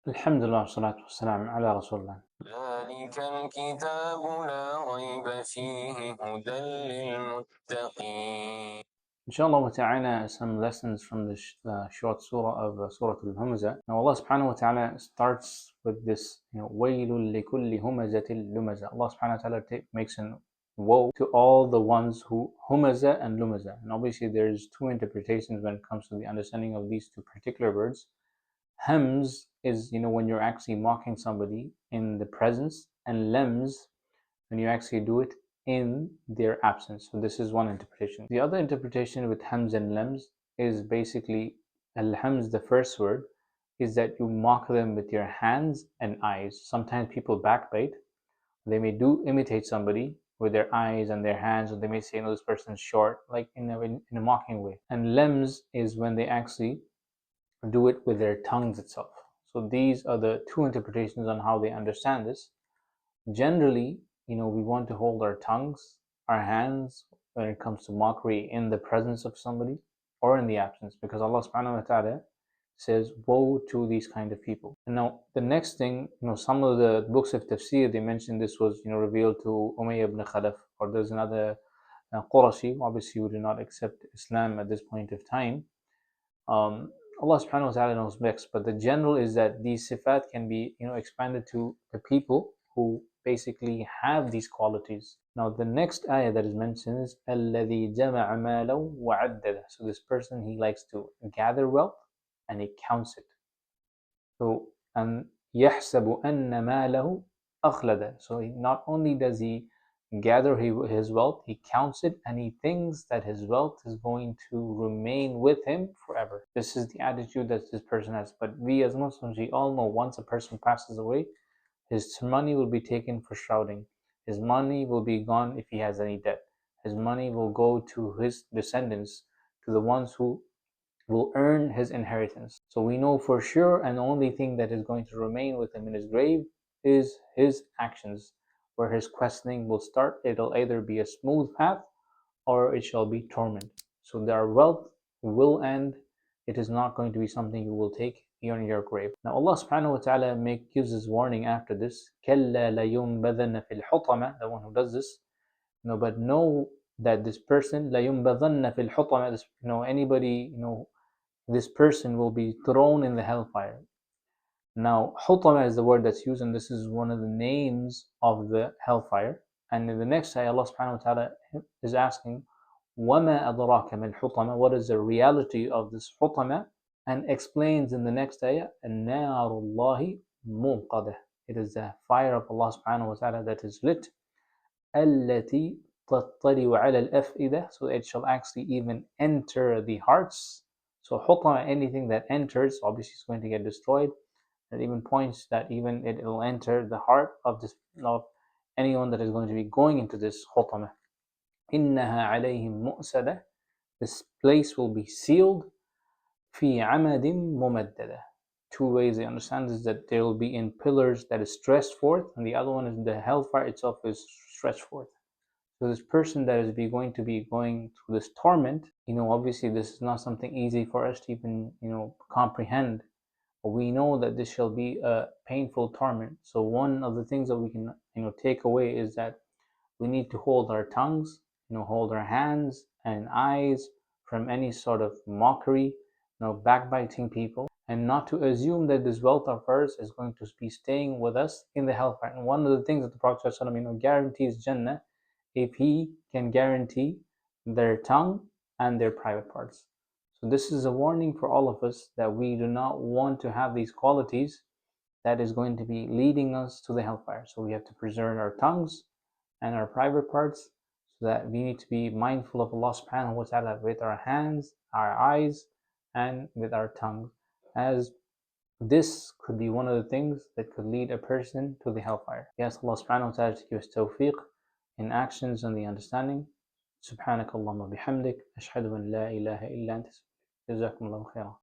Alhamdulillah, salatu wassalam ala Rasulullah. ذلك الكتاب لا ريب فيه هدى للمتقين. Inshallah wa ta'ala, some lessons from the short surah of Surah Al Humazah. Now Allah subhanahu wa ta'ala starts with this, وَيْلٌ لِكُلِّ هُمَزَةٍ لُمَزَةٍ. Allah subhanahu wa ta'ala makes an woe to all the ones who Humazah and Lumazah. And obviously there's two interpretations when it comes to the understanding of these two particular words. Hams is, when you're actually mocking somebody in the presence, and lems when you actually do it in their absence. So this is one interpretation. The other interpretation with hams and lems is basically al-hams, the first word, is that you mock them with your hands and eyes. Sometimes people backbite. They may imitate somebody with their eyes and their hands, or they may say, this person's short, like in a mocking way. And lems is when they actually do it with their tongues itself. So these are the two interpretations on how they understand this. Generally, we want to hold our tongues, our hands, when it comes to mockery in the presence of somebody or in the absence, because Allah subhanahu wa ta'ala says, woe to these kind of people. And now the next thing, some of the books of tafsir, they mentioned this was, revealed to Umayyah ibn Khalaf, or there's another Qurashi, obviously who did not accept Islam at this point of time. Allah subhanahu wa ta'ala knows best, but the general is that these sifat can be expanded to the people who basically have these qualities. Now the next ayah that is mentioned is الَّذِي جَمَعَ مَالًا وَعَدَّدَ. So this person, he likes to gather wealth and he counts it. So and يَحْسَبُ أَنَّ مَالَهُ أَخْلَدَ. So not only does he gather his wealth, he counts it, and he thinks that his wealth is going to remain with him forever. This is the attitude that this person has. But we as Muslims, we all know once a person passes away, his money will be taken for shrouding. His money will be gone if he has any debt. His money will go to his descendants, to the ones who will earn his inheritance. So we know for sure, and the only thing that is going to remain with him in his grave is his actions, where his questioning will start. It'll either be a smooth path or it shall be torment. So their wealth will end. It is not going to be something you will take on your grave. Now Allah subhanahu wa ta'ala gives his warning after this. كَلَّا لَيُنْبَذَنَّ فِي الْحُطَمَةِ. The one who does this. But know that this person, لَيُنْبَذَنَّ فِي الْحُطَمَةِ. This, anybody, this person will be thrown in the hellfire. Now, Hutamah is the word that's used, and this is one of the names of the hellfire. And in the next ayah, Allah subhanahu wa ta'ala is asking, وَمَا أَدْرَاكَ مِنْ حُطَمَةٍ. What is the reality of this Hutamah? And explains in the next ayah, النَّارُ اللَّهِ مُوقَدَةٌ. It is the fire of Allah subhanahu wa ta'ala that is lit. الَّتِي تَطَّلِعُ عَلَى الْأَفْئِدَةِ. So it shall actually even enter the hearts. So Hutamah, anything that enters, obviously is going to get destroyed. It even points that even it will enter the heart of anyone that is going to be going into this Hutamah. إِنَّهَا عَلَيْهِمْ مُؤْسَدَةٌ. This place will be sealed. فِي عَمَدٍ مُمَدَّدَةٍ. Two ways they understand is that they will be in pillars that is stretched forth, and the other one is the hellfire itself is stretched forth. So this person that is going to be going through this torment, obviously this is not something easy for us to even, comprehend. But we know that this shall be a painful torment. So one of the things that we can, take away is that we need to hold our tongues, hold our hands and eyes from any sort of mockery, backbiting people, and not to assume that this wealth of ours is going to be staying with us in the hellfire. And one of the things that the Prophet ﷺ, guarantees Jannah if he can guarantee their tongue and their private parts. So this is a warning for all of us that we do not want to have these qualities that is going to be leading us to the hellfire. So we have to preserve our tongues and our private parts, so that we need to be mindful of Allah subhanahu wa ta'ala with our hands, our eyes, and with our tongue, as this could be one of the things that could lead a person to the hellfire. Yes, Allah subhanahu wa ta'ala to give us tawfiq in actions and the understanding. سبحانك اللهم وبحمدك أشهد أن لا إله إلا أنت جزاكم الله خيرا.